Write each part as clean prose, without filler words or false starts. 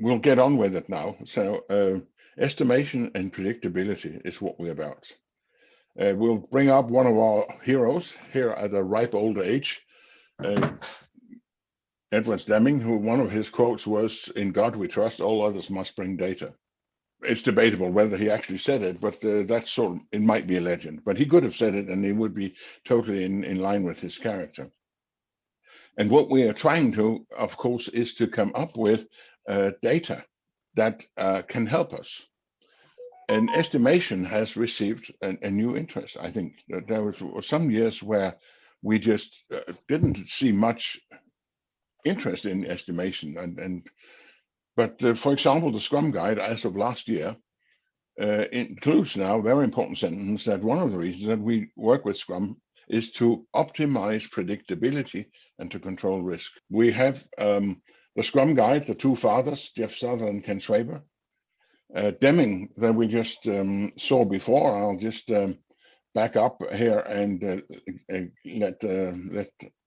we'll get on with it now. So estimation and predictability is what we're about. We'll bring up one of our heroes here at a ripe old age, Edward Deming, who one of his quotes was, "In God we trust, all others must bring data." It's debatable whether he actually said it, but that's sort of, it might be a legend, but he could have said it and it would be totally in line with his character. And what we are trying to, of course, is to come up with data that can help us. And estimation has received a new interest. I think that there was some years where we just didn't see much interest in estimation. But for example, the Scrum Guide as of last year includes now a very important sentence that one of the reasons that we work with Scrum is to optimize predictability and to control risk. We have the Scrum Guide, the two fathers, Jeff Souther and Ken Schwaber. Deming that we just saw before. I'll just back up here and let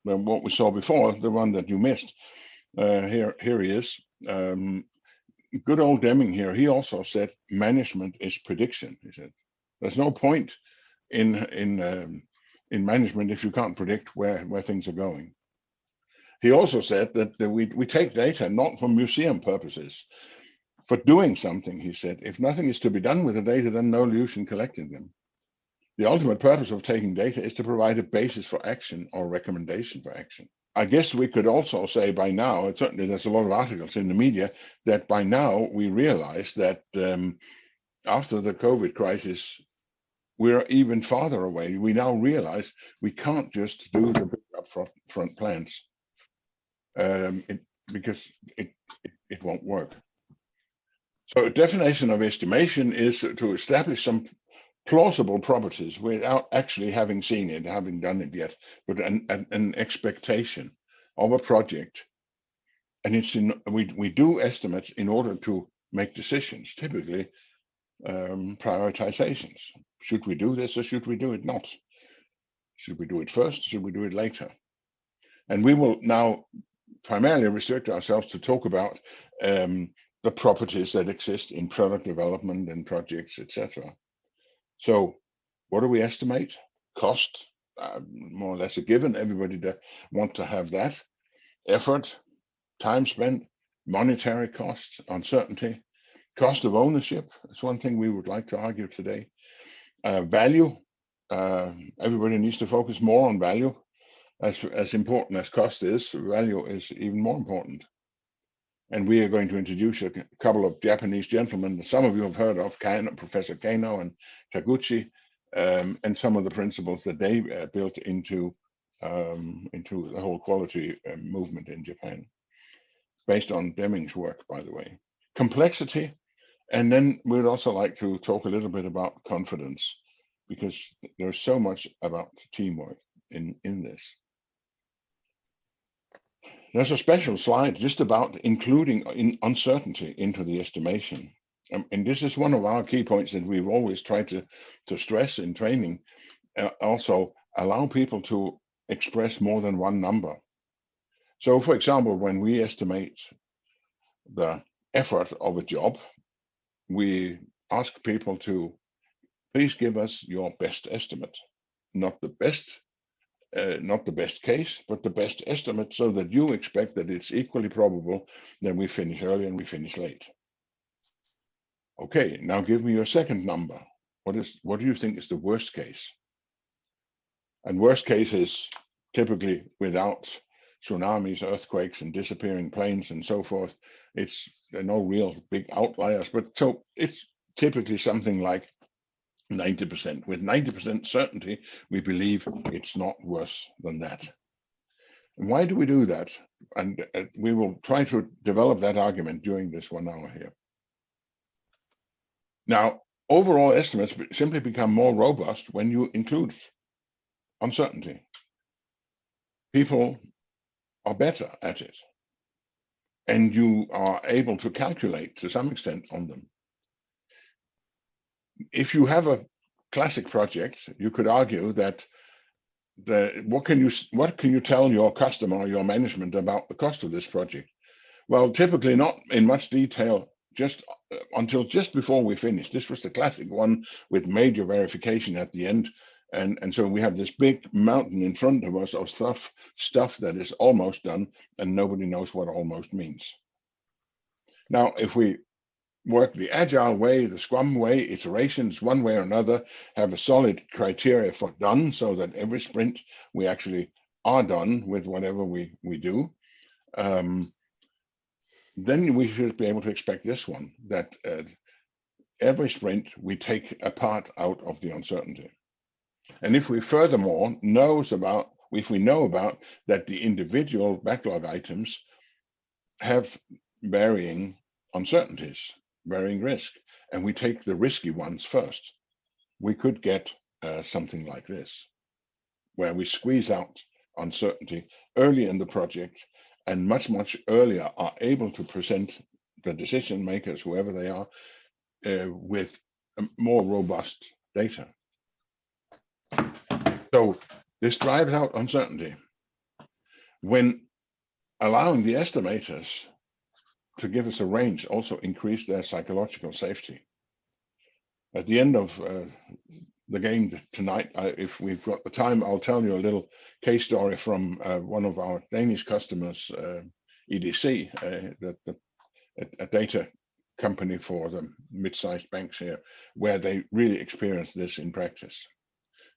what we saw before, the one that you missed. Here he is. Good old Deming here. He also said management is prediction. He said there's no point in management if you can't predict where things are going. He also said that we take data not for museum purposes, for doing something. He said, if nothing is to be done with the data, then no use in collecting them. The ultimate purpose of taking data is to provide a basis for action or recommendation for action. I guess we could also say by now, certainly there's a lot of articles in the media, that by now we realize that after the COVID crisis, we're even farther away. We now realize we can't just do the big upfront plans because it won't work. So a definition of estimation is to establish some plausible properties without actually having seen it, having done it yet, but an expectation of a project. And we do estimates in order to make decisions, typically prioritizations. Should we do this or should we do it not? Should we do it first? Should we do it later? And we will now primarily restrict ourselves to talk about the properties that exist in product development and projects, etc. So what do we estimate? Cost, more or less a given. Everybody want to have that. Effort, time spent, monetary costs, uncertainty, cost of ownership. That's one thing we would like to argue today. Value, everybody needs to focus more on value. As important as cost is, value is even more important. And we are going to introduce a couple of Japanese gentlemen that some of you have heard of, Professor Kano and Taguchi, and some of the principles that they built into the whole quality movement in Japan, based on Deming's work, by the way. Complexity, and then we'd also like to talk a little bit about confidence, because there's so much about teamwork in this. There's a special slide just about including uncertainty into the estimation. And this is one of our key points that we've always tried to stress in training. Also allow people to express more than one number. So for example, when we estimate the effort of a job, we ask people to please give us your best estimate, not the best case, but the best estimate, so that you expect that it's equally probable that we finish early and we finish late. Okay, now give me your second number. What do you think is the worst case? And worst case is typically without tsunamis, earthquakes, and disappearing planes and so forth. There are no real big outliers, but so it's typically something like 90%. With 90% certainty, we believe it's not worse than that. And why do we do that? And we will try to develop that argument during this 1 hour here. Now, overall estimates simply become more robust when you include uncertainty. People are better at it, and you are able to calculate to some extent on them. If you have a classic project, you could argue that what can you tell your customer or your management about the cost of this project? Well, typically not in much detail, just until just before we finish. This was the classic one with major verification at the end. And so we have this big mountain in front of us of stuff that is almost done, and nobody knows what almost means. Now, if we work the agile way, the Scrum way, iterations one way or another, have a solid criteria for done, so that every sprint we actually are done with whatever we do, then we should be able to expect this one, that every sprint we take a part out of the uncertainty. And if we furthermore if we know about that the individual backlog items have varying uncertainties, varying risk, and we take the risky ones first, we could get something like this, where we squeeze out uncertainty early in the project and much earlier are able to present the decision makers, whoever they are, with more robust data. So this drives out uncertainty. When allowing the estimators to give us a range also increase their psychological safety. At the end of the game tonight, if we've got the time, I'll tell you a little case story from one of our Danish customers, EDC, a data company for the mid-sized banks here, where they really experienced this in practice.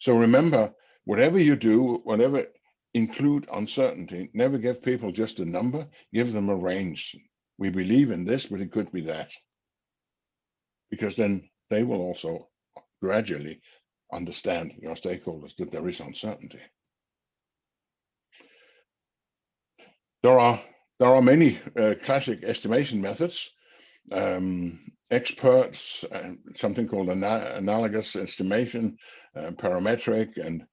So remember, whatever you do, whatever include uncertainty, never give people just a number, give them a range. We believe in this, but it could be that. Because then they will also gradually understand, your stakeholders, that there is uncertainty. There are many classic estimation methods. Experts, something called analogous estimation, parametric, and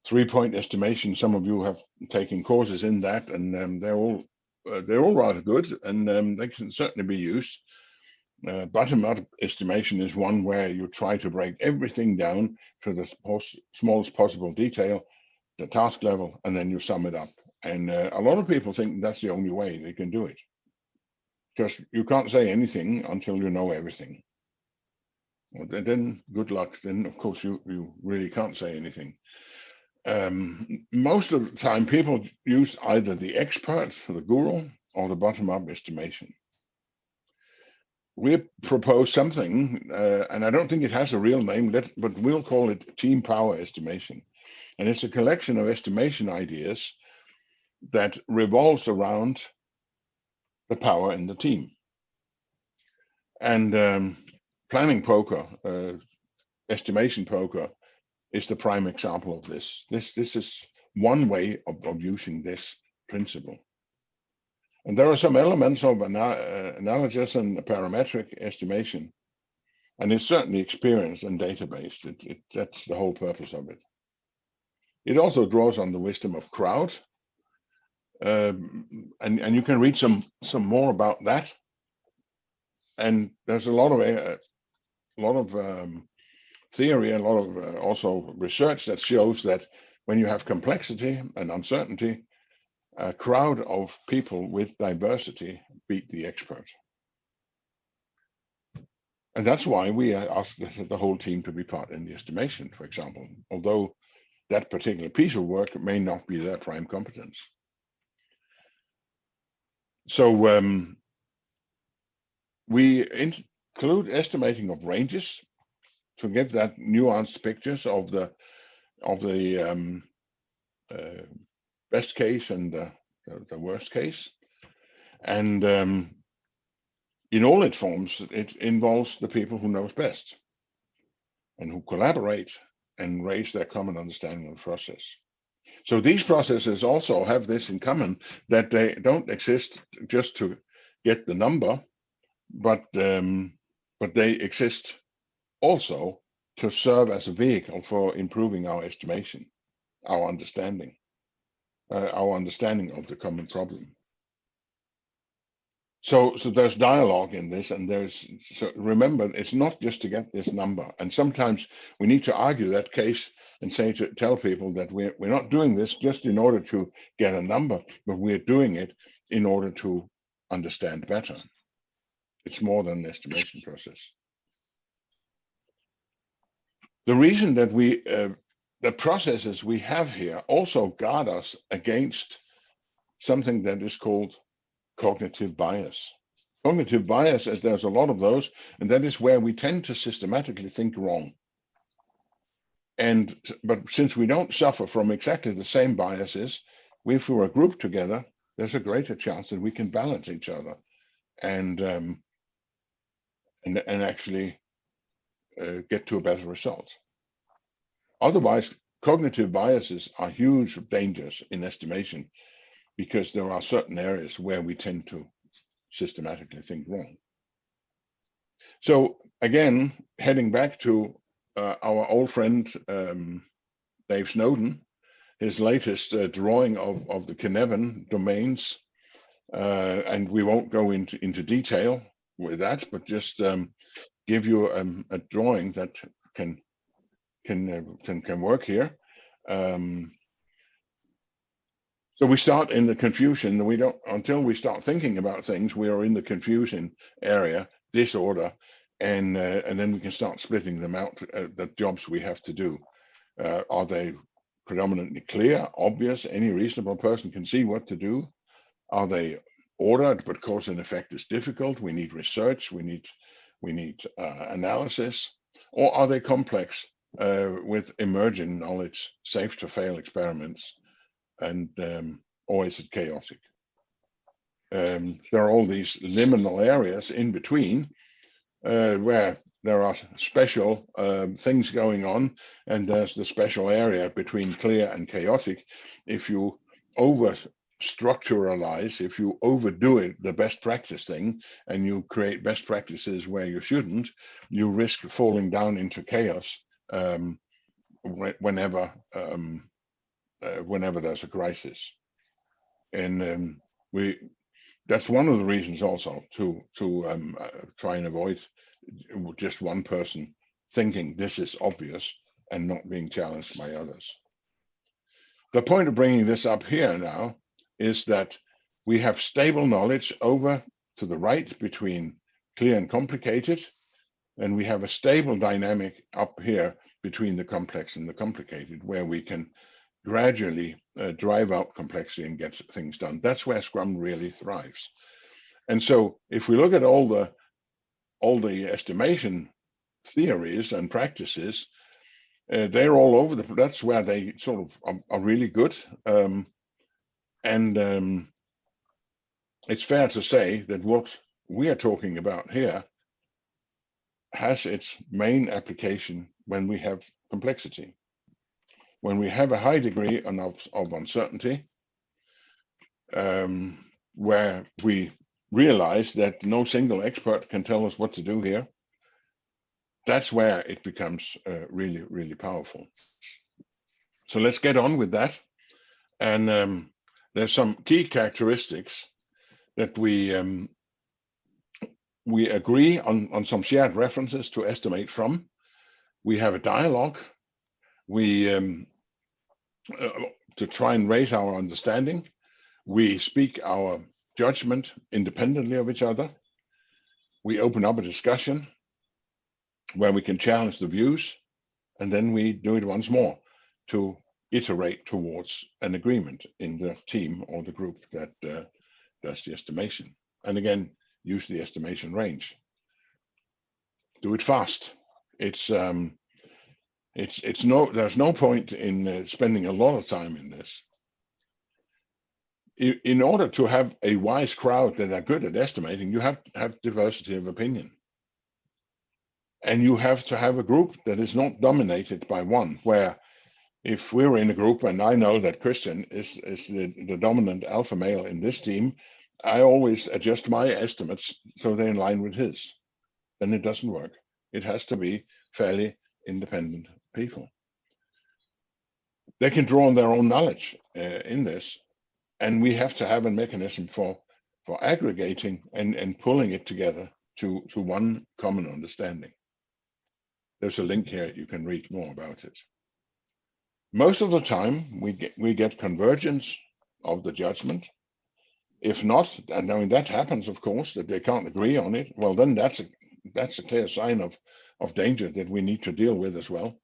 3-point estimation. Some of you have taken courses in that, and they're all rather good, and they can certainly be used. Bottom-up estimation is one where you try to break everything down to the smallest possible detail, the task level, and then you sum it up. And a lot of people think that's the only way they can do it, because you can't say anything until you know everything. Well, then good luck. Then of course you really can't say anything. Most of the time, people use either the expert, the guru, or the bottom-up estimation. We propose something, and I don't think it has a real name, but we'll call it team power estimation. And it's a collection of estimation ideas that revolves around the power in the team. And planning poker, estimation poker, is the prime example of this. This is one way of using this principle. And there are some elements of analogous and parametric estimation, and it's certainly experienced and data-based. That's the whole purpose of it. It also draws on the wisdom of crowd, and you can read some more about that. And there's a lot of theory and a lot of also research that shows that when you have complexity and uncertainty, a crowd of people with diversity beat the expert. And that's why we ask the whole team to be part in the estimation, for example, although that particular piece of work may not be their prime competence. So we include estimating of ranges to give that nuanced pictures of the best case and the worst case. And in all its forms, it involves the people who knows best and who collaborate and raise their common understanding of the process. So these processes also have this in common, that they don't exist just to get the number, but they exist also to serve as a vehicle for improving our estimation, our understanding of the common problem. So there's dialogue in this, and so remember, it's not just to get this number. And sometimes we need to argue that case and tell people that we're not doing this just in order to get a number, but we're doing it in order to understand better. It's more than an estimation process. The reason that the processes we have here also guard us against something that is called cognitive bias. Cognitive bias, as there's a lot of those, and that is where we tend to systematically think wrong. But since we don't suffer from exactly the same biases, if we're grouped together, there's a greater chance that we can balance each other and actually get to a better result. Otherwise, cognitive biases are huge dangers in estimation because there are certain areas where we tend to systematically think wrong. So again, heading back to our old friend Dave Snowden, his latest drawing of the Cynefin domains, and we won't go into detail with that, but just give you a drawing that can work here. So we start in the confusion. We don't, until we start thinking about things, we are in the confusion area, disorder, and then we can start splitting them out, the jobs we have to do. Are they predominantly clear, obvious? Any reasonable person can see what to do. Are they ordered, but cause and effect is difficult? We need research. We need analysis. Or are they complex with emerging knowledge, safe to fail experiments? And or is it chaotic? There are all these liminal areas in between where there are special things going on, and there's the special area between clear and chaotic. If you over structuralize, if you overdo it, the best practice thing, and you create best practices where you shouldn't, you risk falling down into chaos whenever there's a crisis. And that's one of the reasons also to try and avoid just one person thinking this is obvious and not being challenged by others. The point of bringing this up here now is that we have stable knowledge over to the right between clear and complicated, and we have a stable dynamic up here between the complex and the complicated, where we can gradually drive out complexity and get things done. That's where Scrum really thrives. And so if we look at all the estimation theories and practices, they're all over that's where they sort of are really good. It's fair to say that what we are talking about here has its main application when we have complexity. When we have a high degree of uncertainty, where we realize that no single expert can tell us what to do here, that's where it becomes really, really powerful. So let's get on with that. And there's some key characteristics that we agree on some shared references to estimate from. We have a dialogue. We to try and raise our understanding. We speak our judgment independently of each other. We open up a discussion where we can challenge the views, and then we do it once more to iterate towards an agreement in the team or the group that does the estimation. And again, use the estimation range. Do it fast. There's no point in spending a lot of time in this. In order to have a wise crowd that are good at estimating, you have to have diversity of opinion. And you have to have a group that is not dominated by one, where if we're in a group and I know that Christian is the dominant alpha male in this team, I always adjust my estimates so they're in line with his. Then it doesn't work. It has to be fairly independent people. They can draw on their own knowledge in this, and we have to have a mechanism for aggregating and pulling it together to one common understanding. There's a link here, you can read more about it. Most of the time we get convergence of the judgment, If not, and I mean that happens, of course, that they can't agree on it, well, then that's a clear sign of danger that we need to deal with as well.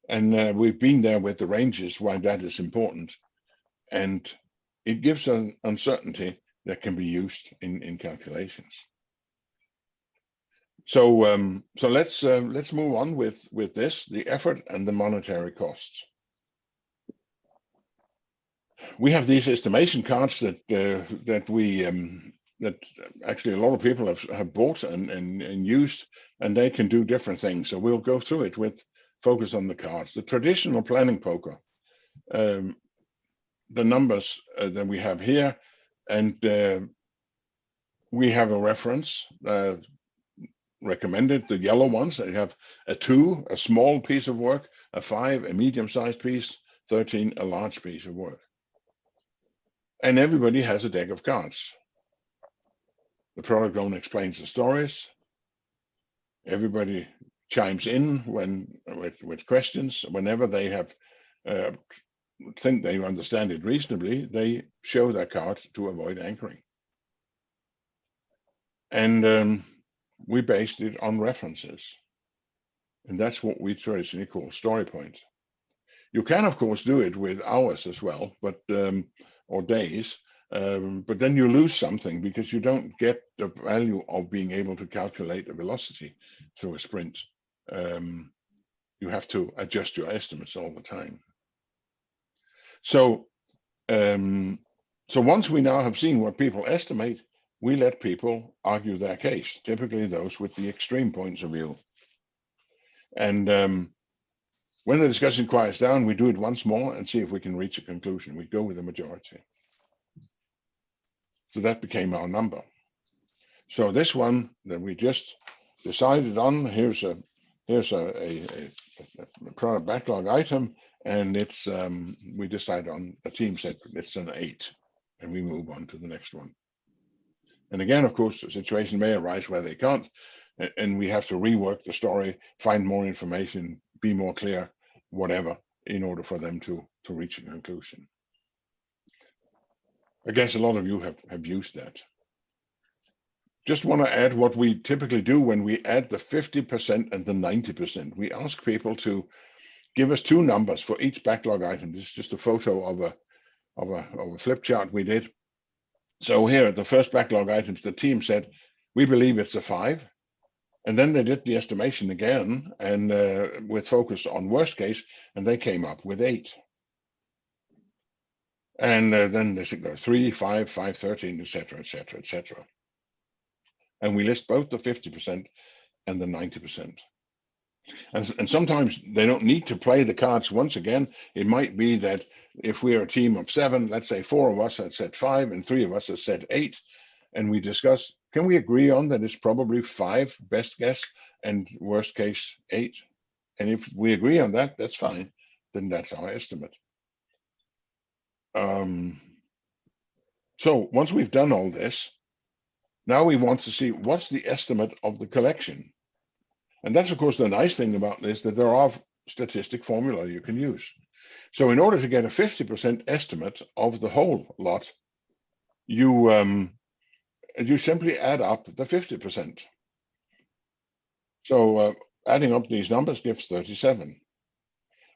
And we've been there with the ranges, why that is important. And it gives an uncertainty that can be used in calculations. So let's move on with this, the effort and the monetary costs. We have these estimation cards that that actually a lot of people have bought and used, and they can do different things. So we'll go through it with focus on the cards. The traditional planning poker, the numbers that we have here, and we have a reference recommended, the yellow ones. They have a 2, a small piece of work, a 5, a medium-sized piece, 13, a large piece of work. And everybody has a deck of cards. The product owner explains the stories. Everybody chimes in with questions. Whenever they have think they understand it reasonably, they show their card to avoid anchoring. And we based it on references. And that's what we traditionally call story point. You can, of course, do it with hours as well, but or days, but then you lose something because you don't get the value of being able to calculate the velocity through a sprint. You have to adjust your estimates all the time. So once we now have seen what people estimate, we let people argue their case, typically those with the extreme points of view. And when the discussion quiets down, we do it once more and see if we can reach a conclusion. We go with the majority. So that became our number. So this one that we just decided on, here's a product backlog item, and it's we decided on, the team said it's an 8, and we move on to the next one. And again, of course, the situation may arise where they can't, and we have to rework the story, find more information, be more clear, whatever, in order for them to reach a conclusion. I guess a lot of you have used that. Just want to add what we typically do when we add the 50% and the 90%. We ask people to give us 2 numbers for each backlog item. This is just a photo of a flip chart we did. So here at the first backlog items, the team said, we believe it's a 5. And then they did the estimation again, and with focus on worst case, and they came up with 8. And then they should go 3, 5, 5, 13, etc., etc., etc. And we list both the 50% and the 90%. And sometimes they don't need to play the cards once again. It might be that if we're a team of 7, let's say 4 of us had said 5 and 3 of us have said 8, and we discuss, can we agree on that it's probably 5 best guess and worst case 8? And if we agree on that, that's fine. Then that's our estimate. So once we've done all this, now we want to see what's the estimate of the collection. And that's, of course, the nice thing about this, that there are statistic formula you can use. So in order to get a 50% estimate of the whole lot, you simply add up the 50%. So adding up these numbers gives 37.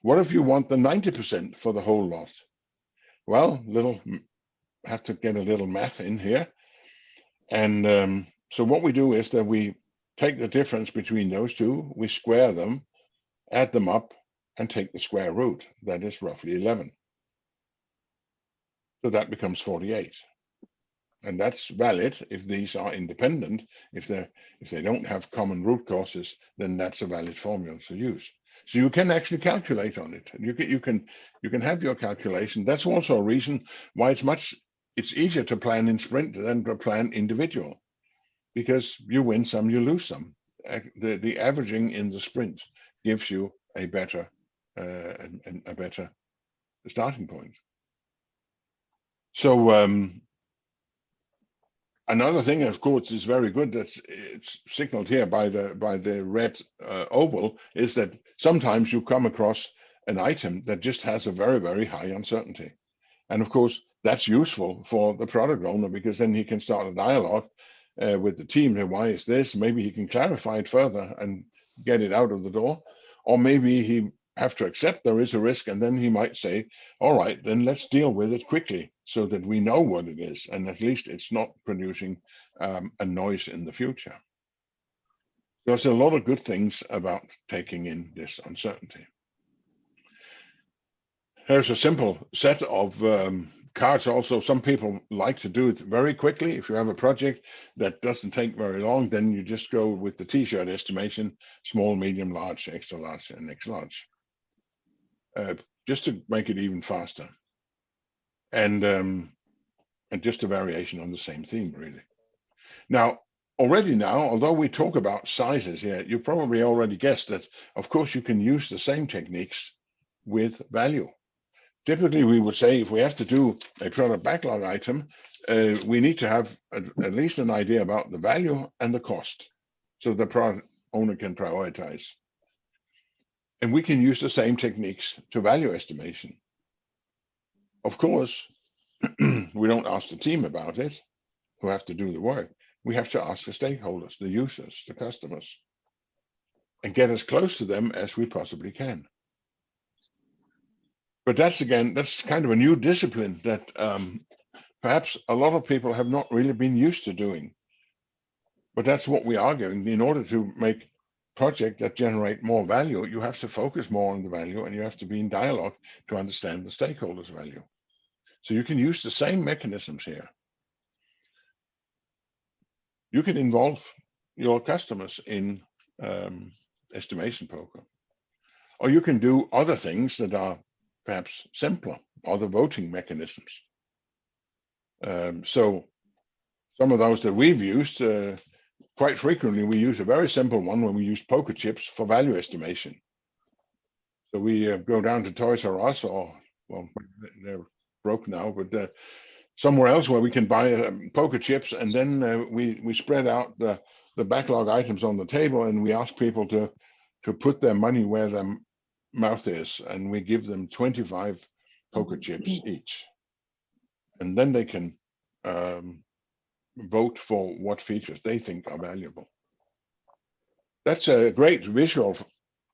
What if you want the 90% for the whole lot? Well, have to get a little math in here. And so what we do is that we take the difference between those two, we square them, add them up, and take the square root. That is roughly 11. So that becomes 48. And that's valid if these are independent. If they don't have common root causes, then that's a valid formula to use. So you can actually calculate on it. You can have your calculation. That's also a reason why it's easier to plan in sprint than to plan individual, because you win some, you lose some. The averaging in the sprint gives you a better starting point. So another thing, of course, is very good, that it's signaled here by the red oval, is that sometimes you come across an item that just has a very, very high uncertainty. And of course, that's useful for the product owner, because then he can start a dialogue with the team. Why is this? Maybe he can clarify it further and get it out of the door. Or maybe he have to accept there is a risk, and then he might say, all right, then let's deal with it quickly so that we know what it is, and at least it's not producing a noise in the future. There's a lot of good things about taking in this uncertainty. Here's a simple set of cards. Also, some people like to do it very quickly. If you have a project that doesn't take very long, then you just go with the t-shirt estimation: small, medium, large, extra large, and extra large, just to make it even faster. And just a variation on the same theme, really. Now, although we talk about sizes here, you probably already guessed that, of course, you can use the same techniques with value. Typically, we would say if we have to do a product backlog item, we need to have at least an idea about the value and the cost, so the product owner can prioritize. And we can use the same techniques to value estimation. Of course, we don't ask the team about it, who have to do the work. We have to ask the stakeholders, the users, the customers, and get as close to them as we possibly can. But that's kind of a new discipline that perhaps a lot of people have not really been used to doing. But that's what we are doing. In order to make projects that generate more value, you have to focus more on the value, and you have to be in dialogue to understand the stakeholders' value. So you can use the same mechanisms here. You can involve your customers in estimation poker. Or you can do other things that are perhaps simpler, other voting mechanisms. So some of those that we've used, quite frequently, we use a very simple one when we use poker chips for value estimation. So we go down to Toys R Us, or, well, they're broke now, but somewhere else where we can buy poker chips, and then we spread out the backlog items on the table, and we ask people to put their money where their mouth is, and we give them 25 poker chips each, and then they can vote for what features they think are valuable. That's a great visual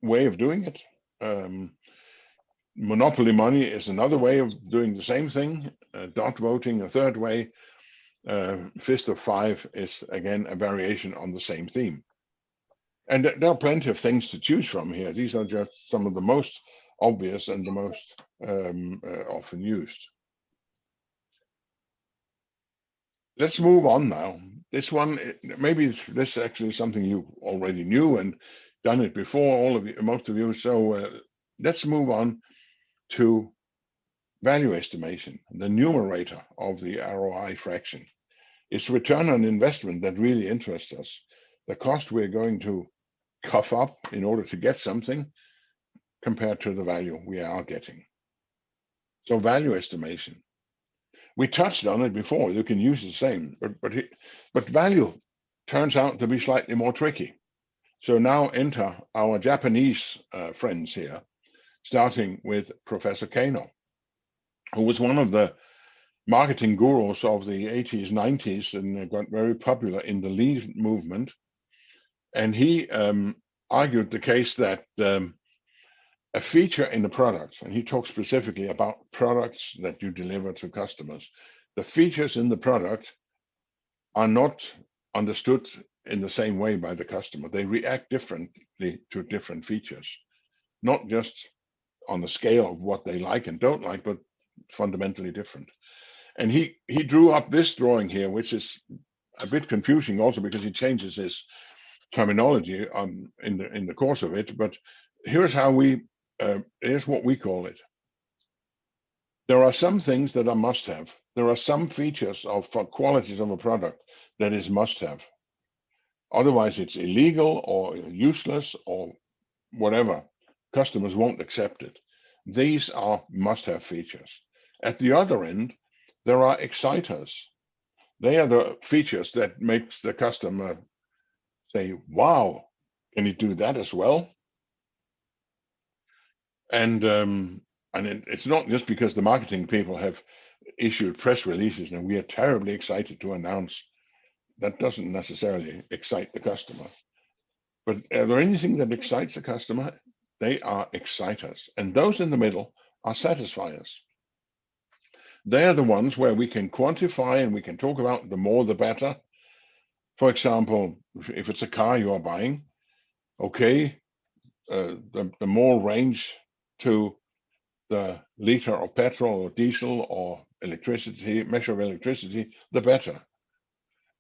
way of doing it. Monopoly money is another way of doing the same thing. Dot voting, a third way. Fist of Five is, again, a variation on the same theme. And there are plenty of things to choose from here. These are just some of the most obvious and the most often used. Let's move on now. This one, maybe this is actually something you already knew and done it before, most of you. So let's move on to value estimation, the numerator of the ROI fraction. It's return on investment that really interests us. The cost we're going to cough up in order to get something compared to the value we are getting. So value estimation. We touched on it before. You can use the same, but value turns out to be slightly more tricky. So now enter our Japanese friends here, starting with Professor Kano, who was one of the marketing gurus of the 80s, 90s, and got very popular in the Lean movement. And he argued the case that a feature in the product, and he talks specifically about products that you deliver to customers, the features in the product are not understood in the same way by the customer. They react differently to different features, not just on the scale of what they like and don't like, but fundamentally different. And he drew up this drawing here, which is a bit confusing also because he changes his terminology in the course of it. But here's what we call it. There are some things that are must-have. There are some features for qualities of a product that is must-have. Otherwise, it's illegal or useless or whatever. Customers won't accept it. These are must-have features. At the other end, there are exciters. They are the features that makes the customer say, wow, can you do that as well? And it's not just because the marketing people have issued press releases and we are terribly excited to announce. That doesn't necessarily excite the customer. But are there anything that excites the customer? They are exciters. And those in the middle are satisfiers. They're the ones where we can quantify and we can talk about the more the better. For example, if it's a car you are buying, okay, the more range to the liter of petrol or diesel or electricity, measure of electricity, the better.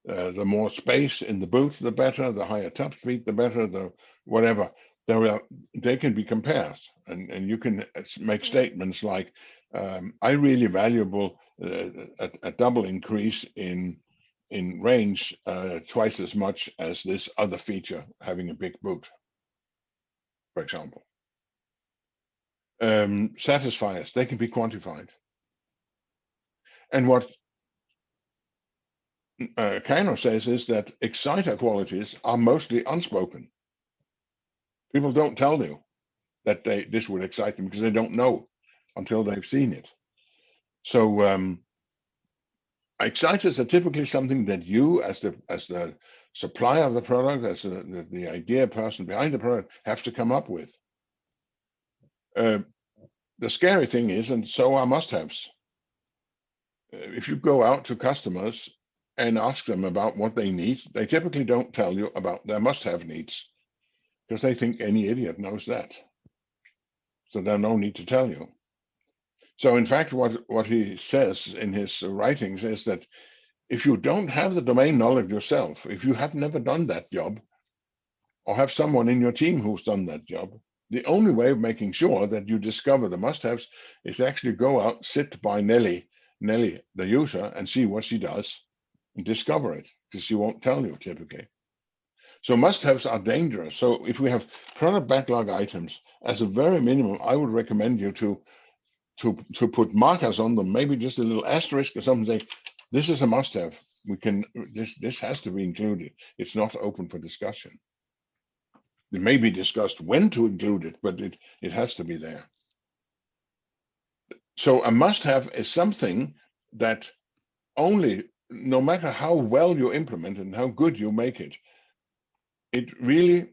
The more space in the boot, the better. The higher top speed, the better. The whatever. They can be compared, and you can make statements like, "I really valuable a double increase in range, twice as much as this other feature, having a big boot," for example. Satisfiers, they can be quantified. And what Kano says is that exciter qualities are mostly unspoken. People don't tell you that this would excite them because they don't know until they've seen it. So exciters are typically something that you, as the supplier of the product, as the idea person behind the product, have to come up with. The scary thing is, and so are must-haves. If you go out to customers and ask them about what they need, they typically don't tell you about their must-have needs because they think any idiot knows that. So there's no need to tell you. So in fact, what he says in his writings is that if you don't have the domain knowledge yourself, if you have never done that job or have someone in your team who's done that job, the only way of making sure that you discover the must-haves is to actually go out, sit by Nelly, the user, and see what she does and discover it, because she won't tell you typically. So must-haves are dangerous. So if we have product backlog items, as a very minimum, I would recommend you to put markers on them, maybe just a little asterisk or something, saying, this is a must-have. This has to be included. It's not open for discussion. It may be discussed when to include it, but it has to be there. So a must-have is something that only, no matter how well you implement it and how good you make it, it really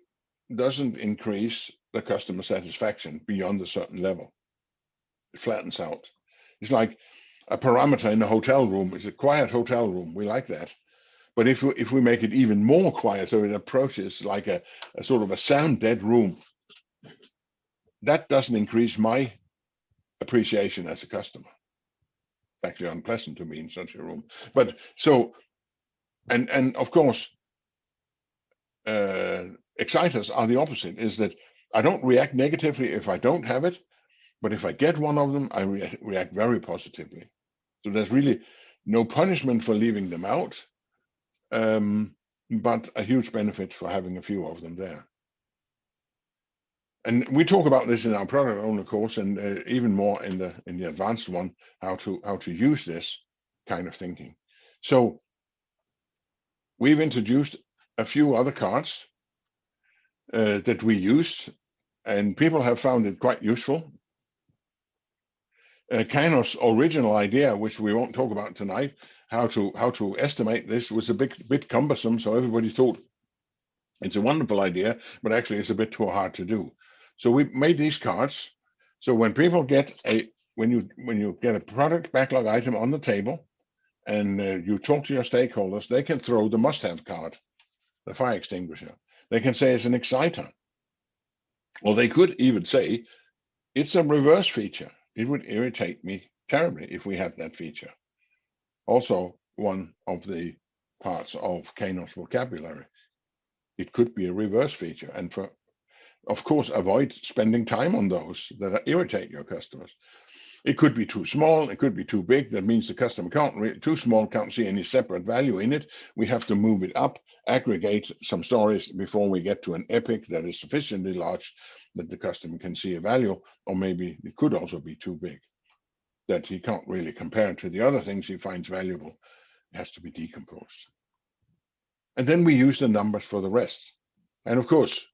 doesn't increase the customer satisfaction beyond a certain level. It flattens out. It's like a parameter in a hotel room. It's a quiet hotel room. We like that. But if we make it even more quiet, so it approaches like a sort of a sound dead room, that doesn't increase my appreciation as a customer. It's actually unpleasant to be in such a room. But so, and of course, exciters are the opposite, is that I don't react negatively if I don't have it, but if I get one of them, I react very positively. So there's really no punishment for leaving them out, but a huge benefit for having a few of them there. And we talk about this in our product owner course, and even more in the advanced one, how to use this kind of thinking. So we've introduced a few other cards that we use, and people have found it quite useful. Kano's original idea, which we won't talk about tonight, how to estimate this, was a bit cumbersome. So everybody thought it's a wonderful idea, but actually it's a bit too hard to do. So we made these cards. So when people get when you get a product backlog item on the table, and you talk to your stakeholders, they can throw the must-have card, the fire extinguisher. They can say it's an exciter. Or they could even say it's a reverse feature. It would irritate me terribly if we had that feature. Also, one of the parts of Kano's vocabulary. It could be a reverse feature. And of course, avoid spending time on those that irritate your customers. It could be too small. It could be too big. That means the customer too small, can't see any separate value in it. We have to move it up, aggregate some stories before we get to an epic that is sufficiently large that the customer can see a value, or maybe it could also be too big that he can't really compare it to the other things he finds valuable. It has to be decomposed. And then we use the numbers for the rest. And of course,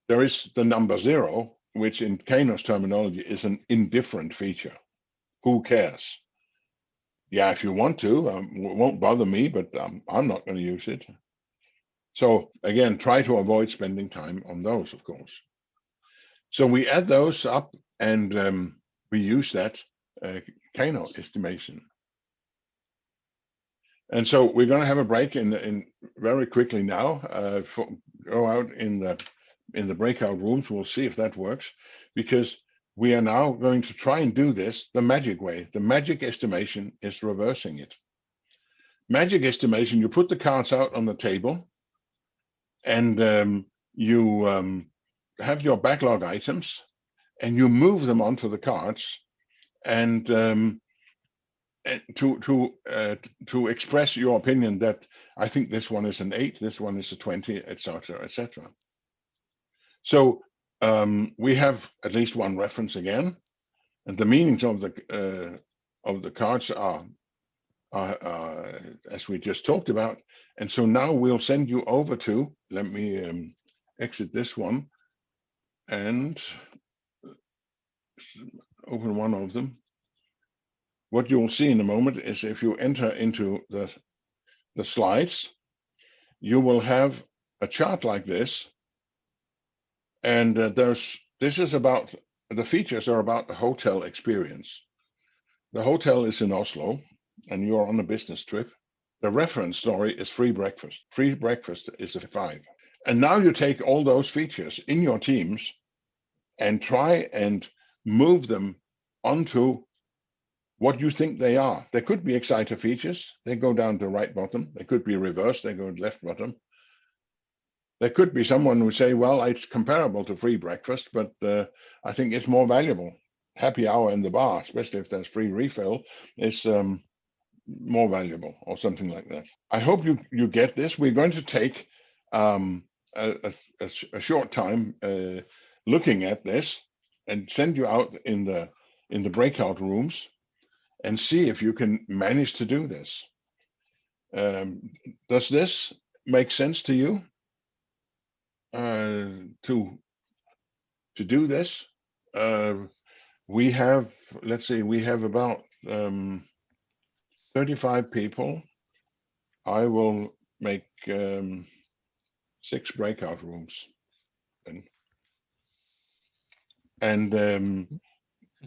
there is the number 0, which in Kano's terminology is an indifferent feature. Who cares? Yeah, if you want to, it won't bother me, but I'm not going to use it. So again, try to avoid spending time on those, of course. So we add those up and we use that Kano estimation. And so we're going to have a break in very quickly now. Go out in the breakout rooms. We'll see if that works, because we are now going to try and do this the magic way. The magic estimation is reversing it. Magic estimation, you put the cards out on the table, and you have your backlog items, and you move them onto the cards, and to express your opinion that I think this one is an 8, this one is a 20, etc., etc. So we have at least one reference again, and the meanings of the cards are as we just talked about. And so now we'll send you over to, let me exit this one and open one of them. What you'll see in a moment is if you enter into the slides, you will have a chart like this. And this is about, the features are about the hotel experience. The hotel is in Oslo and you're on a business trip. The reference story is free breakfast. Free breakfast is a 5. And now you take all those features in your teams and try and move them onto what you think they are. They could be exciter features. They go down the right bottom. They could be reversed. They go left bottom. There could be someone who say, well, it's comparable to free breakfast, but I think it's more valuable. Happy hour in the bar, especially if there's free refill, is more valuable, or something like that. I hope you get this. We're going to take a short time looking at this and send you out in the breakout rooms and see if you can manage to do this. Does this make sense to you? To do this, we have, let's see, we have about 35 people. I will make 6 breakout rooms, and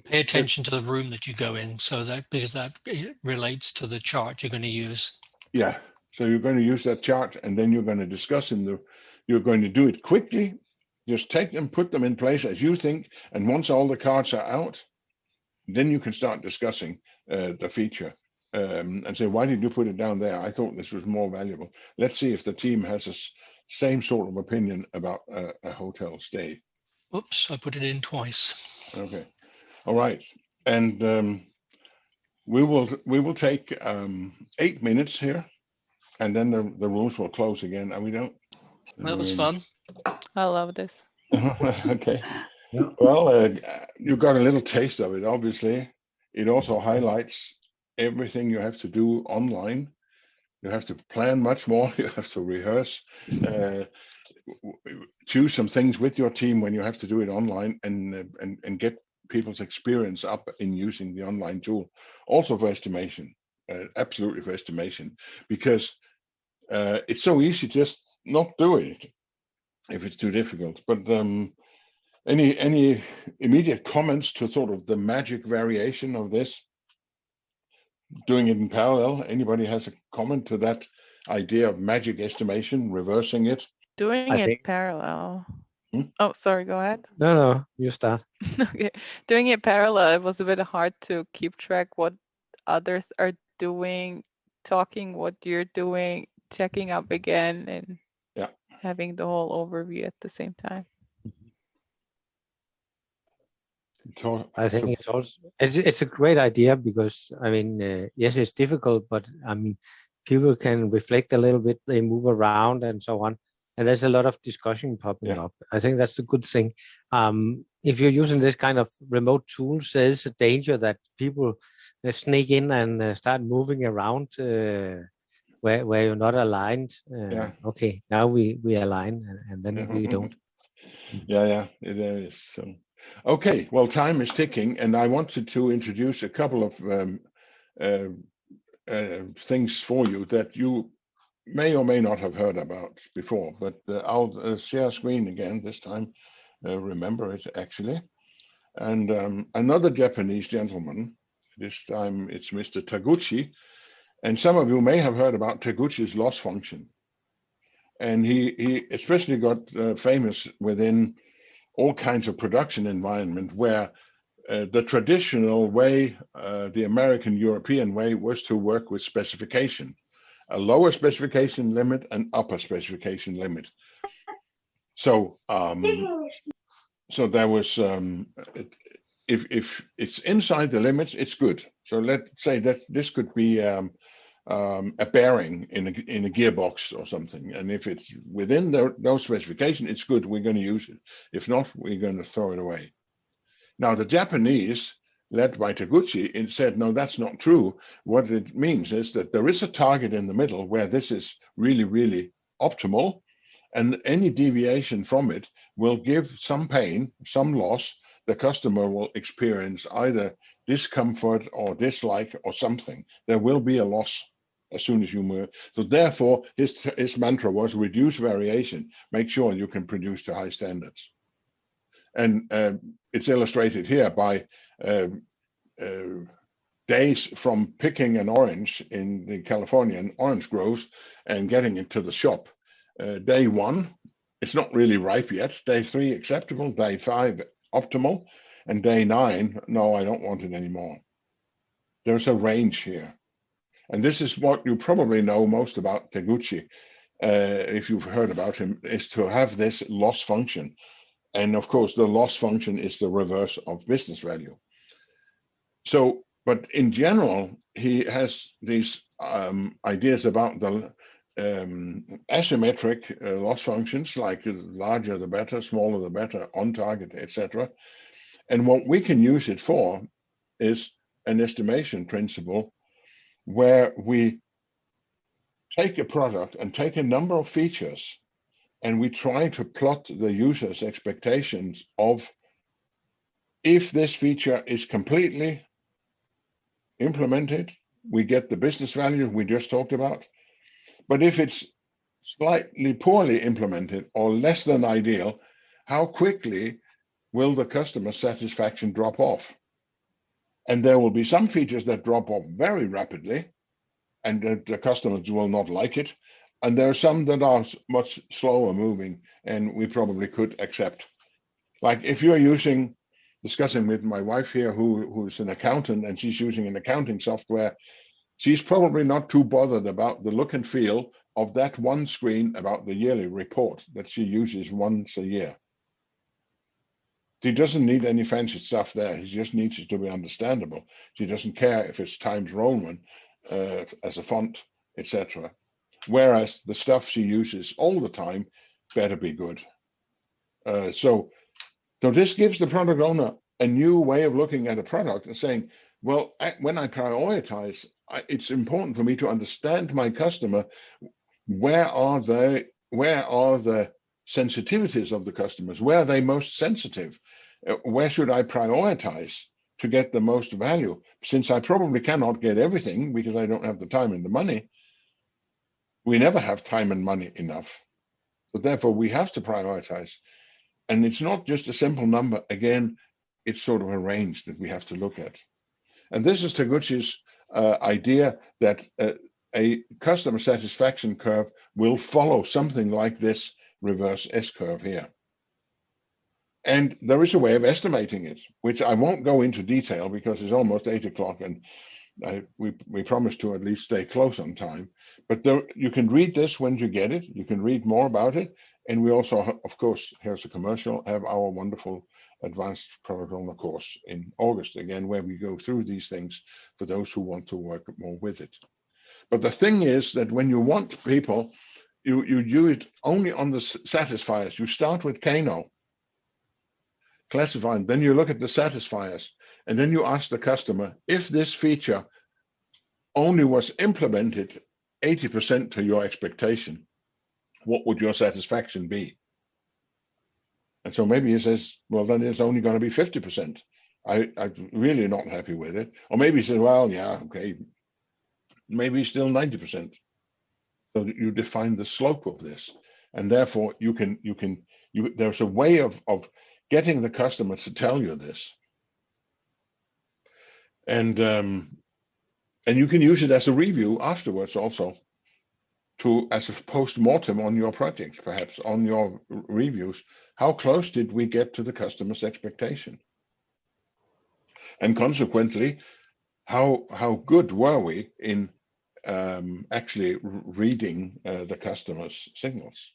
pay attention to the room that you go in, so that, because that relates to the chart you're going to use. Yeah, so you're going to use that chart, and then you're going to discuss you're going to do it quickly. Just take them, put them in place as you think, and once all the cards are out, then you can start discussing the feature and say, why did you put it down there? I thought this was more valuable. Let's see if the team has the same sort of opinion about a hotel stay. Oops, I put it in twice. Okay, all right, and we will take 8 minutes here, and then the rooms will close again, and we don't. That was fun. I love this. Okay. Yeah. Well, you got a little taste of it, obviously. It also highlights everything you have to do online. You have to plan much more. You have to rehearse, choose some things with your team when you have to do it online, and get people's experience up in using the online tool. Also for estimation, absolutely for estimation, because it's so easy to just not do it if it's too difficult. But any immediate comments to sort of the magic variation of this, doing it in parallel? Anybody has a comment to that idea of magic estimation, reversing it? Doing it parallel. Oh, sorry, go ahead. No, you start. Okay, doing it parallel, it was a bit hard to keep track what others are doing, talking what you're doing, checking up again, and having the whole overview at the same time. I think it's also it's a great idea, because I mean, yes, it's difficult, but I mean, people can reflect a little bit, they move around and so on, and there's a lot of discussion popping up. I think that's a good thing. If you're using this kind of remote tools, there's a danger that people sneak in and start moving around where you're not aligned. Okay, now we align, and then we don't. Yeah, it is. So, okay, well, time is ticking, and I wanted to introduce a couple of things for you that you may or may not have heard about before, but I'll share screen again this time, remember it actually. And another Japanese gentleman, this time it's Mr. Taguchi, and some of you may have heard about Taguchi's loss function. And he especially got famous within all kinds of production environment where the traditional way, the American European way, was to work with specification, a lower specification limit and upper specification limit. So so there was if it's inside the limits, it's good. So let's say that this could be a bearing in a gearbox or something, and if it's within those specifications, it's good. We're going to use it. If not, we're going to throw it away. Now the Japanese, led by Taguchi, said, no, that's not true. What it means is that there is a target in the middle where this is really, really optimal, and any deviation from it will give some pain, some loss. The customer will experience either discomfort or dislike or something. There will be a loss as soon as you move. So therefore, his mantra was reduce variation, make sure you can produce to high standards. And it's illustrated here by days from picking an orange in the Californian orange groves and getting it to the shop. Day 1, it's not really ripe yet. Day 3, acceptable. Day 5, optimal. And day 9, no, I don't want it anymore. There's a range here. And this is what you probably know most about Taguchi, if you've heard about him, is to have this loss function. And of course, the loss function is the reverse of business value. So, but in general, he has these ideas about the asymmetric loss functions, like larger the better, smaller the better, on target, etc. And what we can use it for is an estimation principle where we take a product and take a number of features and we try to plot the user's expectations of if this feature is completely implemented, we get the business value we just talked about. But if it's slightly poorly implemented or less than ideal, how quickly will the customer satisfaction drop off? And there will be some features that drop off very rapidly and that the customers will not like it. And there are some that are much slower moving and we probably could accept. Like if you're discussing with my wife here, who's an accountant, and she's using an accounting software, she's probably not too bothered about the look and feel of that one screen about the yearly report that she uses once a year. She doesn't need any fancy stuff there. She just needs it to be understandable. She doesn't care if it's Times Roman as a font, etc. Whereas the stuff she uses all the time better be good. So this gives the product owner a new way of looking at a product and saying, well, when I prioritize, it's important for me to understand my customer. Where are the sensitivities of the customers? Where are they most sensitive? Where should I prioritize to get the most value? Since I probably cannot get everything because I don't have the time and the money. We never have time and money enough. So therefore, we have to prioritize. And it's not just a simple number. Again, it's sort of a range that we have to look at. And this is Taguchi's idea that a customer satisfaction curve will follow something like this reverse S-curve here. And there is a way of estimating it, which I won't go into detail because it's almost 8 o'clock and we promise to at least stay close on time. But you can read this when you get it. You can read more about it. And we also, of course, here's a commercial, have our wonderful advanced product owner course in August, again, where we go through these things for those who want to work more with it. But the thing is that when you want people, you do it only on the satisfiers. You start with Kano, classifying, then you look at the satisfiers, and then you ask the customer, if this feature only was implemented 80% to your expectation, what would your satisfaction be? And so maybe he says, well, then it's only going to be 50%. I'm really not happy with it. Or maybe he says, well, yeah, okay, maybe still 90%. So you define the slope of this, and therefore there's a way of getting the customer to tell you this, and you can use it as a review afterwards also, as a post-mortem on your project, perhaps on your reviews. How close did we get to the customer's expectation? And consequently, how good were we in actually reading the customer's signals?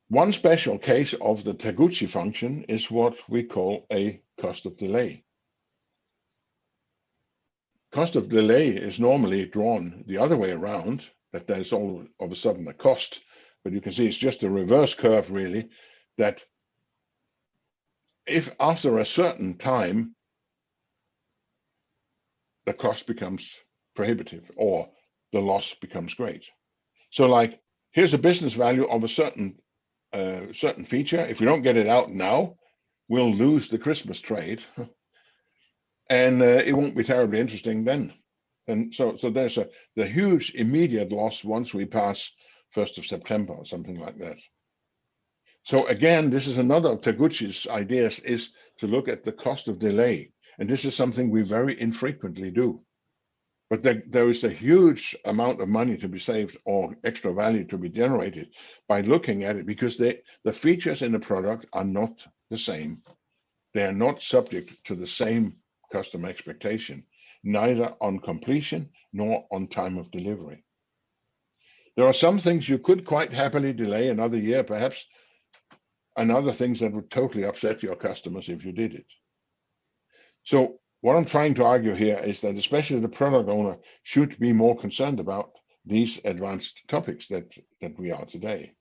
One special case of the Taguchi function is what we call a cost of delay. Cost of delay is normally drawn the other way around, that there's all of a sudden a cost, but you can see it's just a reverse curve really, that if after a certain time the cost becomes prohibitive or the loss becomes great. So like, here's a business value of a certain feature. If we don't get it out now, we'll lose the Christmas trade, and it won't be terribly interesting then. And so there's the huge immediate loss once we pass 1st of September or something like that. So again, this is another of Taguchi's ideas, is to look at the cost of delay. And this is something we very infrequently do. But there is a huge amount of money to be saved or extra value to be generated by looking at it, because the features in the product are not the same. They are not subject to the same customer expectation, neither on completion nor on time of delivery. There are some things you could quite happily delay another year, perhaps, and other things that would totally upset your customers if you did it. So what I'm trying to argue here is that especially the product owner should be more concerned about these advanced topics that we are today.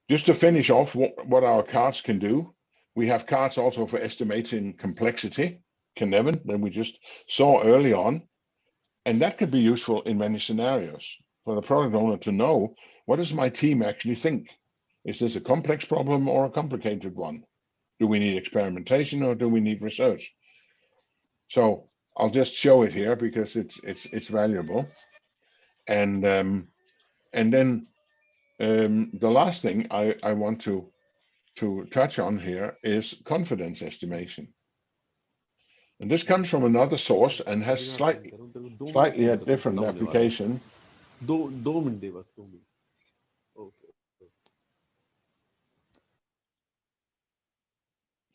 Just to finish off what our cards can do, we have cards also for estimating complexity, Cynefin, that we just saw early on, and that could be useful in many scenarios for the product owner to know, what does my team actually think? Is this a complex problem or a complicated one? Do we need experimentation or do we need research? So I'll just show it here because it's valuable. And then the last thing I want to touch on here is confidence estimation. And this comes from another source and has slightly a different application.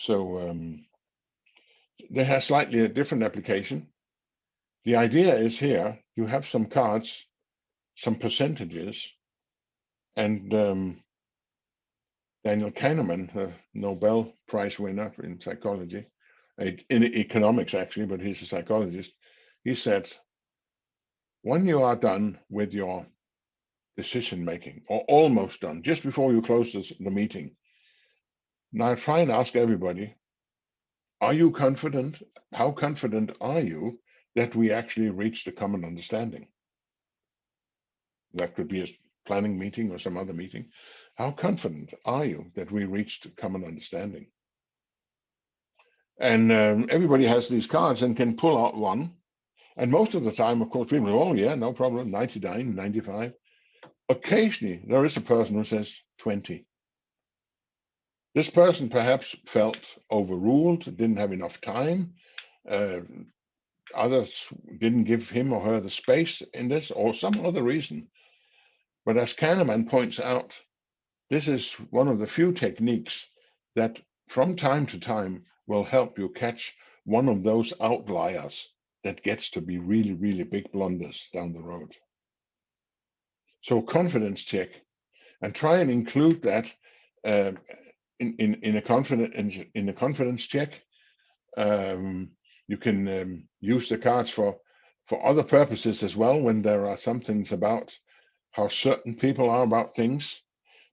So they have slightly a different application. The idea is here, you have some cards, some percentages, and Daniel Kahneman, a Nobel Prize winner in psychology, in economics actually, but he's a psychologist, he said, when you are done with your decision making, or almost done, just before you close the meeting, now try and ask everybody, are you confident? How confident are you that we actually reached a common understanding? That could be a planning meeting or some other meeting. How confident are you that we reached a common understanding? And everybody has these cards and can pull out one. And most of the time, of course, people go, oh yeah, no problem, 99, 95. Occasionally, there is a person who says 20. This person perhaps felt overruled, didn't have enough time. Others didn't give him or her the space in this, or some other reason. But as Kahneman points out, this is one of the few techniques that from time to time will help you catch one of those outliers that gets to be really, really big blunders down the road. So confidence check, and try and include that in a confidence check. You can use the cards for other purposes as well, when there are some things about how certain people are about things.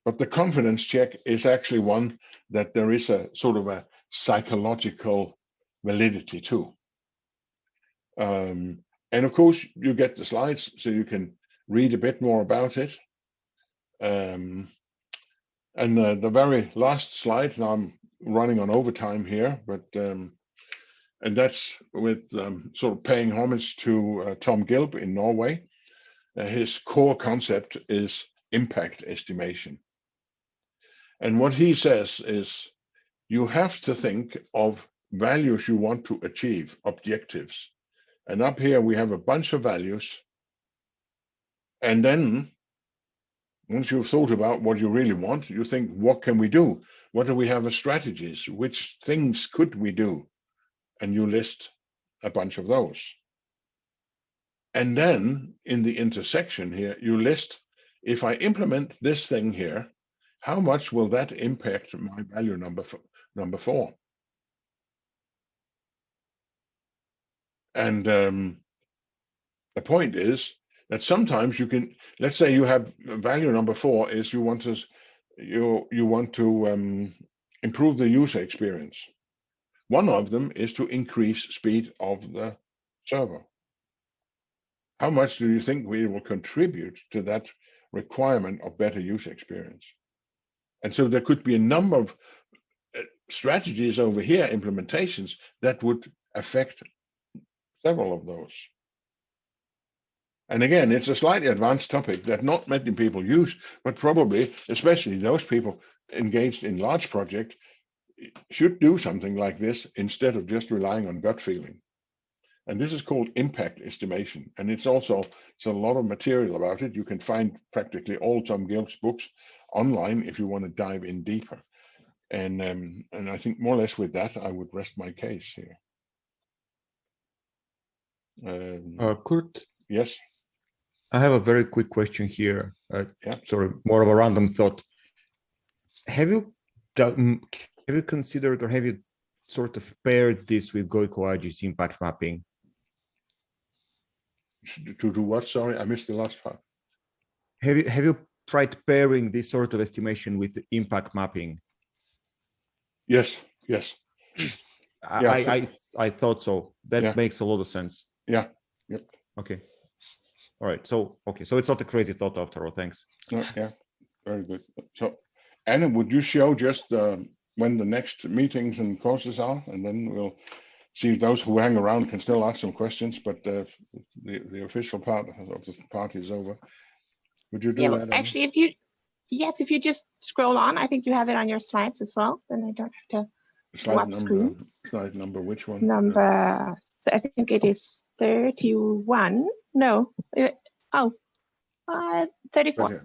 But the confidence check is actually one that there is a sort of a psychological validity to. And of course, you get the slides so you can read a bit more about it. And the very last slide, now I'm running on overtime here, but and that's with sort of paying homage to Tom Gilb in Norway. His core concept is impact estimation. And what he says is you have to think of values you want to achieve, objectives. And up here we have a bunch of values. And then once you've thought about what you really want, you think, what can we do? What do we have as strategies? Which things could we do? And you list a bunch of those. And then in the intersection here, you list, if I implement this thing here, how much will that impact my value number 4? And the point is that sometimes you can, let's say you have value number 4 is you want to improve the user experience. One of them is to increase speed of the server. How much do you think we will contribute to that requirement of better user experience? And so there could be a number of strategies over here, implementations, that would affect several of those. And again, it's a slightly advanced topic that not many people use, but probably, especially those people engaged in large projects, should do something like this instead of just relying on gut feeling. And this is called impact estimation. And it's a lot of material about it. You can find practically all Tom Gilb's books online if you want to dive in deeper. And I think more or less with that, I would rest my case here. Kurt? Yes? I have a very quick question here. Yeah. Sorry, more of a random thought. Have you considered, or have you sort of paired this with Goikoaji's impact mapping? To do what? Sorry, I missed the last part. Have you tried pairing this sort of estimation with the impact mapping? Yes. I thought so. That makes a lot of sense. Yeah. Yep. Okay. All right. So it's not a crazy thought after all. Thanks. No, yeah. Very good. So, Anna, would you show just when the next meetings and courses are, and then we'll see if those who hang around can still ask some questions, but the official part of the party is over. Would you do that? Anna? Actually, if you just scroll on, I think you have it on your slides as well. Then I don't have to swap screens. Slide number, which one? I think it is 31. No. 34. Okay.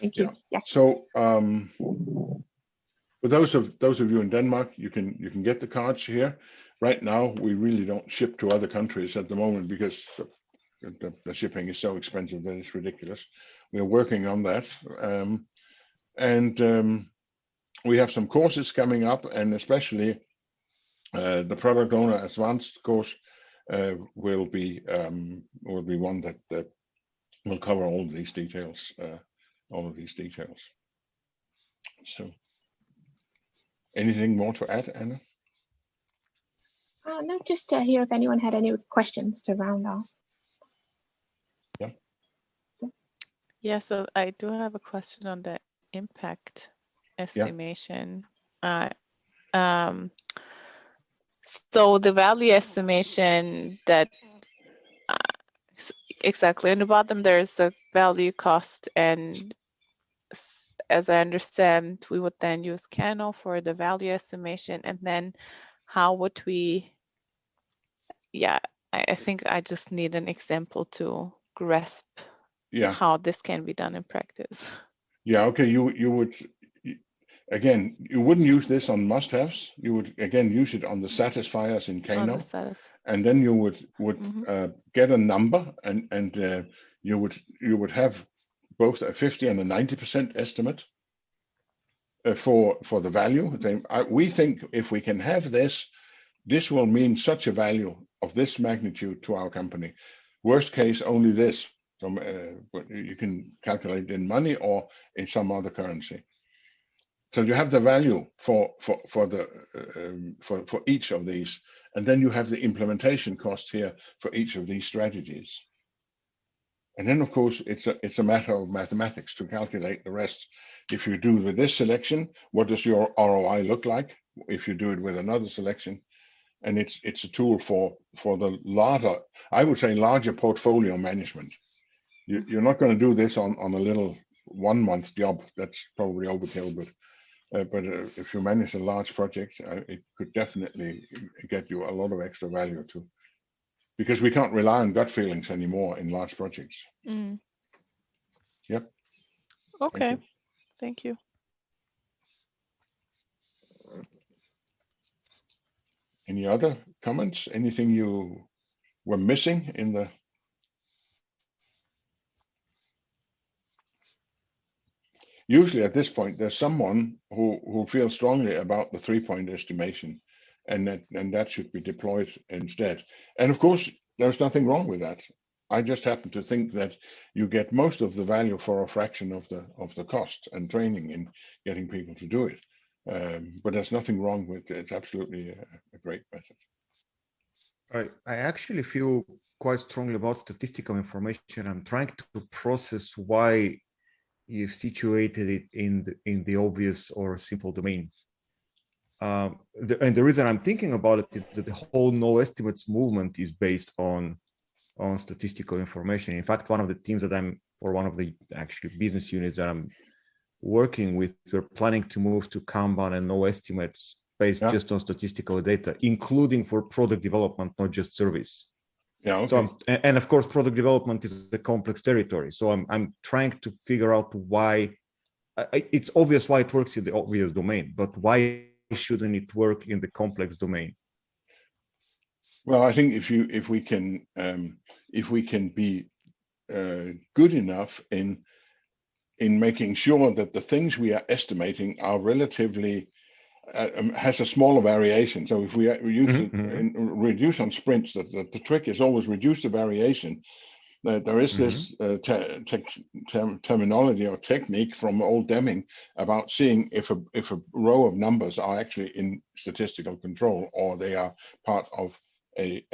Thank you. Yeah. So for those of you in Denmark, you can get the cards here. Right now, we really don't ship to other countries at the moment because the shipping is so expensive that it's ridiculous. We are working on that, and we have some courses coming up, and especially the product owner advanced course will be one that will cover all of these details. So, anything more to add, Anna? No, just to hear if anyone had any questions to round off. Yeah, so I do have a question on the impact estimation. So the value estimation that exactly on the bottom, there's a value cost, and as I understand, we would then use Kano for the value estimation, and then how would we? Yeah, I think I just need an example to grasp how this can be done in practice. Yeah, okay, you would, again, you wouldn't use this on must-haves. You would, again, use it on the satisfiers in Kano. And then you would get a number, and you would have both a 50 and a 90% estimate for the value. We think if we can have this will mean such a value of this magnitude to our company. Worst case, only this. But you can calculate in money or in some other currency. So you have the value for each of these, and then you have the implementation cost here for each of these strategies. And then, of course, it's a matter of mathematics to calculate the rest. if you do with this selection, what does your ROI look like? If you do it with another selection, and it's a tool for the larger, I would say, larger portfolio management. You're not going to do this on a little 1 month job. That's probably overkill, but if you manage a large project, it could definitely get you a lot of extra value too, because we can't rely on gut feelings anymore in large projects. Mm. Yep. Okay. Thank you. Any other comments? Anything you were missing in the? Usually at this point, there's someone who feels strongly about the 3-point estimation, and that should be deployed instead. And of course, there's nothing wrong with that. I just happen to think that you get most of the value for a fraction of the cost and training in getting people to do it. But there's nothing wrong with it. It's absolutely a great method. I actually feel quite strongly about statistical information. I'm trying to process why you've situated it in the obvious or simple domain. And the reason I'm thinking about it is that the whole no estimates movement is based on statistical information. In fact, one of the teams that one of the actually business units that I'm working with, we're planning to move to Kanban and no estimates based just on statistical data, including for product development, not just service. Yeah. Okay. So and of course, product development is a complex territory. So I'm trying to figure out why. It's obvious why it works in the obvious domain, but why shouldn't it work in the complex domain? Well, I think if we can be good enough in making sure that the things we are estimating are relatively has a smaller variation. So if we reduce on sprints, the trick is always reduce the variation. There is this terminology or technique from old Deming about seeing if a row of numbers are actually in statistical control or they are part of a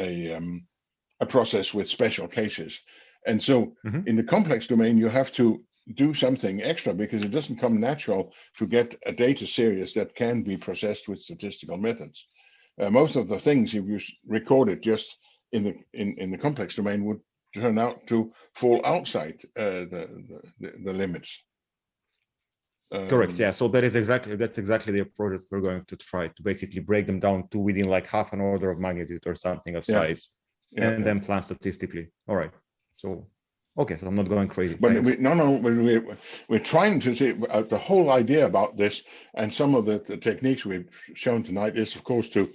process with special cases. And so in the complex domain, you have to do something extra because it doesn't come natural to get a data series that can be processed with statistical methods. Most of the things, if you record it just in the complex domain, would turn out to fall outside the limits. Correct. Yeah. So that's exactly the approach that we're going to try to basically break them down to within like half an order of magnitude or something of size, and then plan statistically. All right. So. Okay, so I'm not going crazy. But we're trying to see the whole idea about this, and some of the techniques we've shown tonight is, of course, to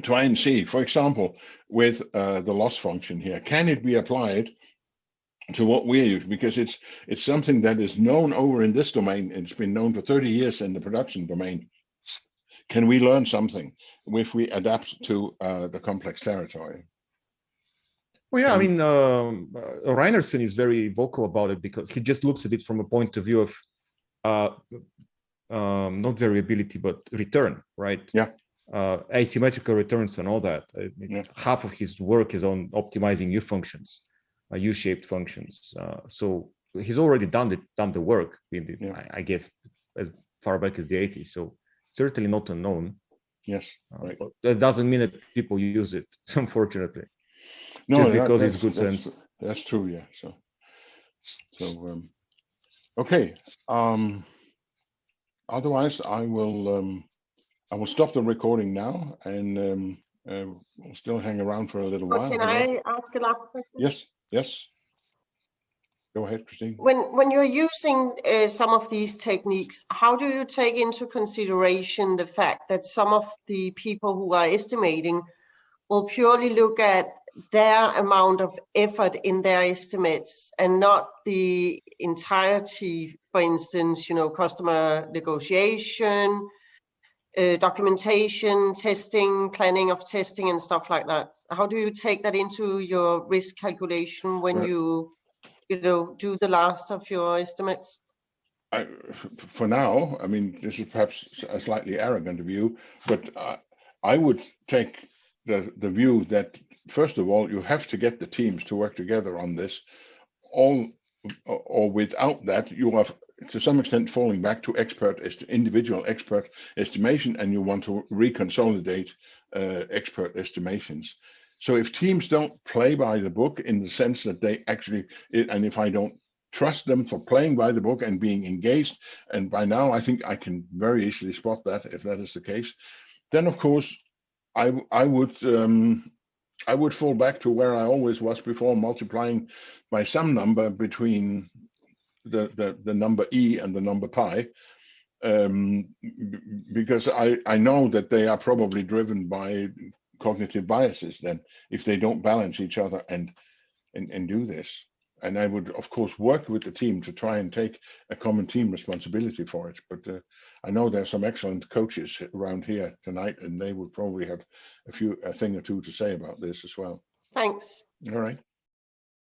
try and see, for example, with the loss function here, can it be applied to what we're using? Because it's something that is known over in this domain. It's been known for 30 years in the production domain. Can we learn something if we adapt to the complex territory? Well, yeah, I mean, Reinerson is very vocal about it because he just looks at it from a point of view of not variability, but return, right? Yeah. Asymmetrical returns and all that. Half of his work is on optimizing U functions, U-shaped functions. So he's already done the work in the, I guess, as far back as the 80s. So certainly not unknown. Yes, right. But that doesn't mean that people use it, unfortunately. No, just because it's good sense. That's true. Yeah. So okay. Otherwise, I will stop the recording now, and we'll still hang around for a little while. Can I ask a last question? Yes. Go ahead, Christine. When you're using some of these techniques, how do you take into consideration the fact that some of the people who are estimating will purely look at their amount of effort in their estimates and not the entirety, for instance, customer negotiation, documentation, testing, planning of testing and stuff like that? How do you take that into your risk calculation when you do the last of your estimates? For now, I mean, this is perhaps a slightly arrogant view, but I would take the view that, first of all, you have to get the teams to work together on this. All or without that, you are to some extent falling back to individual expert estimation, and you want to reconsolidate expert estimations. So if teams don't play by the book in the sense that they actually, and if I don't trust them for playing by the book and being engaged, and by now I think I can very easily spot that if that is the case, then of course I would fall back to where I always was before, multiplying by some number between the number E and the number pi, because I know that they are probably driven by cognitive biases then, if they don't balance each other and do this. And I would, of course, work with the team to try and take a common team responsibility for it. But I know there's some excellent coaches around here tonight, and they would probably have a thing or two to say about this as well. Thanks. All right.